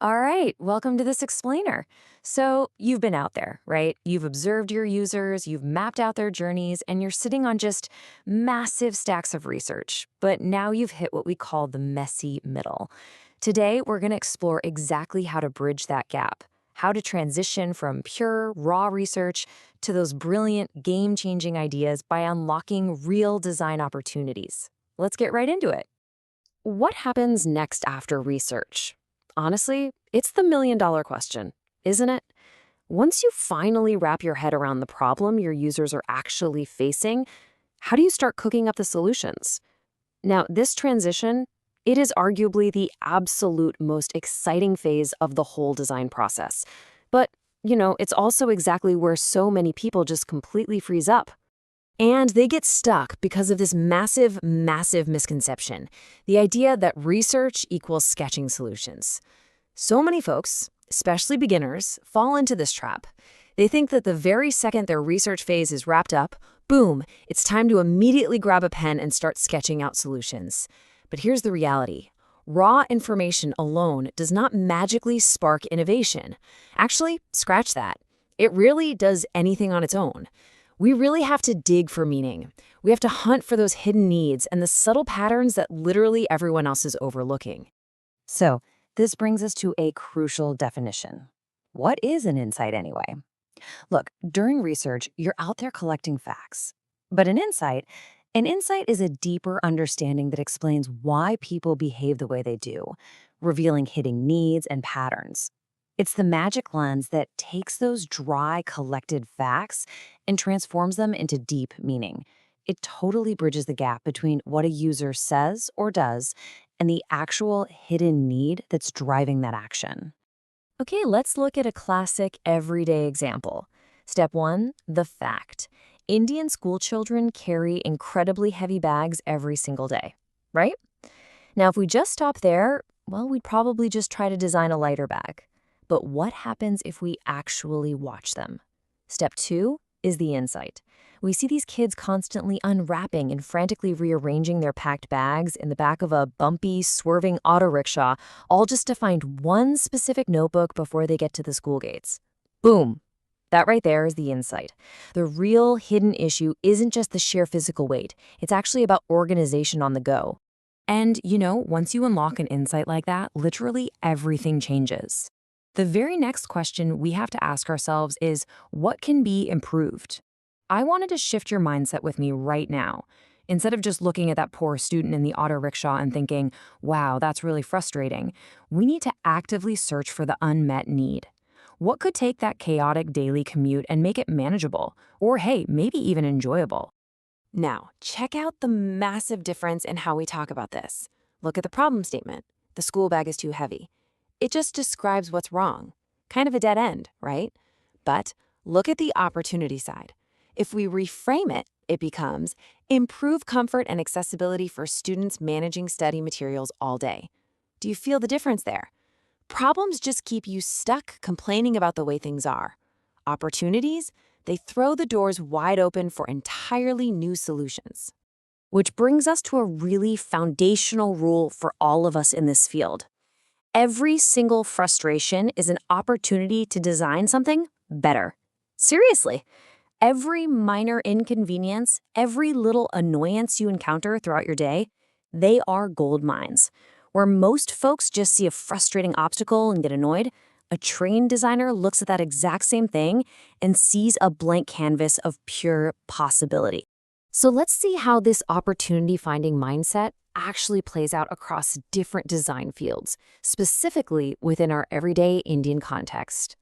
All right, welcome to this explainer. So, you've been out there, right? You've observed your users, you've mapped out their journeys, and you're sitting on just massive stacks of research. But now you've hit what we call the messy middle. Today, we're going to explore exactly how to bridge that gap, how to transition from pure, raw research to those brilliant, game-changing ideas by unlocking real design opportunities. Let's get right into it. What happens next after research? Honestly, it's the million-dollar question, isn't it? Once you finally wrap your head around the problem your users are actually facing, how do you start cooking up the solutions? Now, this transition, it is arguably the absolute most exciting phase of the whole design process. But, it's also exactly where so many people just completely freeze up. And they get stuck because of this massive, massive misconception, the idea that research equals sketching solutions. So many folks, especially beginners, fall into this trap. They think that the very second their research phase is wrapped up, boom, it's time to immediately grab a pen and start sketching out solutions. But here's the reality. Raw information alone does not magically spark innovation. Actually, scratch that. It rarely does anything on its own. We really have to dig for meaning. We have to hunt for those hidden needs and the subtle patterns that literally everyone else is overlooking. So, this brings us to a crucial definition. What is an insight anyway? Look, during research, you're out there collecting facts. But an insight is a deeper understanding that explains why people behave the way they do, revealing hidden needs and patterns. It's the magic lens that takes those dry, collected facts and transforms them into deep meaning. It totally bridges the gap between what a user says or does and the actual hidden need that's driving that action. Okay, let's look at a classic everyday example. Step 1, the fact. Indian school children carry incredibly heavy bags every single day, right? Now, if we just stop there, well, we'd probably just try to design a lighter bag. But what happens if we actually watch them? Step 2 is the insight. We see these kids constantly unwrapping and frantically rearranging their packed bags in the back of a bumpy, swerving auto rickshaw, all just to find one specific notebook before they get to the school gates. Boom! That right there is the insight. The real hidden issue isn't just the sheer physical weight. It's actually about organization on the go. And, once you unlock an insight like that, literally everything changes. The very next question we have to ask ourselves is, what can be improved? I wanted to shift your mindset with me right now. Instead of just looking at that poor student in the auto rickshaw and thinking, wow, that's really frustrating, we need to actively search for the unmet need. What could take that chaotic daily commute and make it manageable? Or hey, maybe even enjoyable? Now, check out the massive difference in how we talk about this. Look at the problem statement. The school bag is too heavy. It just describes what's wrong. Kind of a dead end, right? But look at the opportunity side. If we reframe it, it becomes improve comfort and accessibility for students managing study materials all day. Do you feel the difference there? Problems just keep you stuck complaining about the way things are. Opportunities, they throw the doors wide open for entirely new solutions. Which brings us to a really foundational rule for all of us in this field. Every single frustration is an opportunity to design something better. Seriously, every minor inconvenience, every little annoyance you encounter throughout your day, they are gold mines. Where most folks just see a frustrating obstacle and get annoyed, a trained designer looks at that exact same thing and sees a blank canvas of pure possibility. So let's see how this opportunity-finding mindset actually plays out across different design fields, specifically within our everyday Indian context.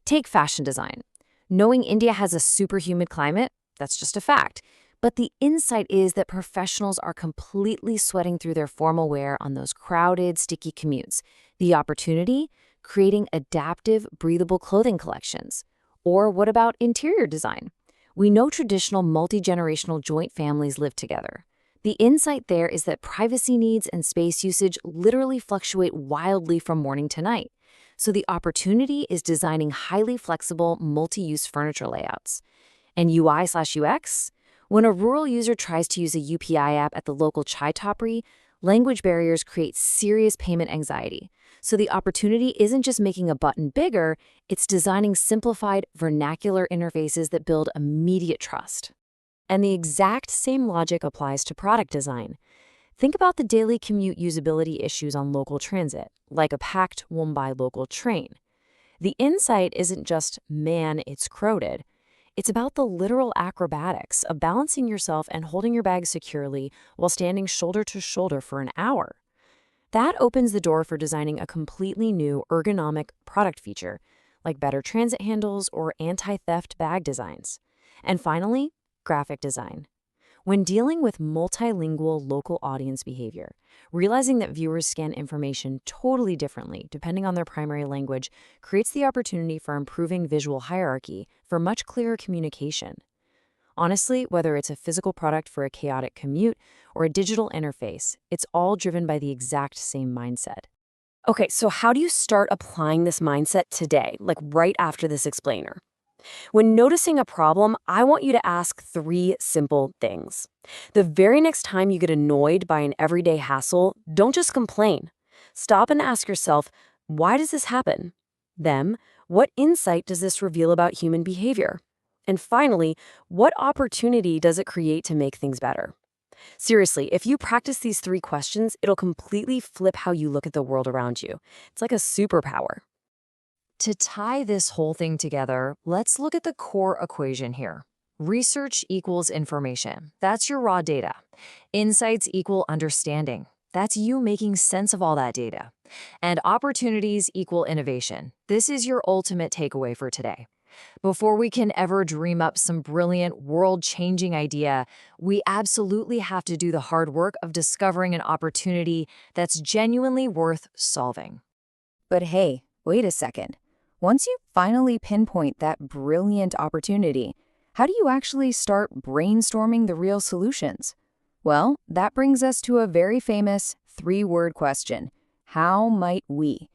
Take fashion design. Knowing India has a super humid climate, that's just a fact. But the insight is that professionals are completely sweating through their formal wear on those crowded, sticky commutes. The opportunity? Creating adaptive, breathable clothing collections. Or what about interior design? We know traditional multi-generational joint families live together. The insight there is that privacy needs and space usage literally fluctuate wildly from morning to night. So the opportunity is designing highly flexible, multi-use furniture layouts. And UI/UX? When a rural user tries to use a UPI app at the local chai tapri, language barriers create serious payment anxiety. So the opportunity isn't just making a button bigger, it's designing simplified vernacular interfaces that build immediate trust. And the exact same logic applies to product design. Think about the daily commute usability issues on local transit, like a packed Mumbai local train. The insight isn't just, man, it's crowded. It's about the literal acrobatics of balancing yourself and holding your bag securely while standing shoulder to shoulder for an hour. That opens the door for designing a completely new ergonomic product feature, like better transit handles or anti-theft bag designs. And finally, graphic design. When dealing with multilingual local audience behavior, realizing that viewers scan information totally differently depending on their primary language creates the opportunity for improving visual hierarchy for much clearer communication. Honestly, whether it's a physical product for a chaotic commute or a digital interface, it's all driven by the exact same mindset. Okay, so how do you start applying this mindset today, like right after this explainer? When noticing a problem, I want you to ask 3 simple things. The very next time you get annoyed by an everyday hassle, don't just complain. Stop and ask yourself, why does this happen? Then, what insight does this reveal about human behavior? And finally, what opportunity does it create to make things better? Seriously, if you practice these 3 questions, it'll completely flip how you look at the world around you. It's like a superpower. To tie this whole thing together, let's look at the core equation here. Research equals information. That's your raw data. Insights equal understanding. That's you making sense of all that data. And opportunities equal innovation. This is your ultimate takeaway for today. Before we can ever dream up some brilliant, world-changing idea, we absolutely have to do the hard work of discovering an opportunity that's genuinely worth solving. But hey, wait a second. Once you finally pinpoint that brilliant opportunity, how do you actually start brainstorming the real solutions? Well, that brings us to a very famous 3-word question. How might we?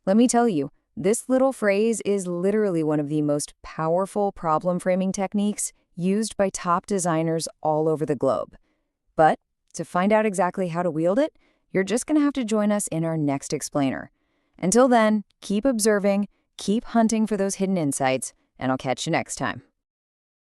Let me tell you, this little phrase is literally one of the most powerful problem framing techniques used by top designers all over the globe. But to find out exactly how to wield it, you're just going to have to join us in our next explainer. Until then, keep observing, keep hunting for those hidden insights, and I'll catch you next time.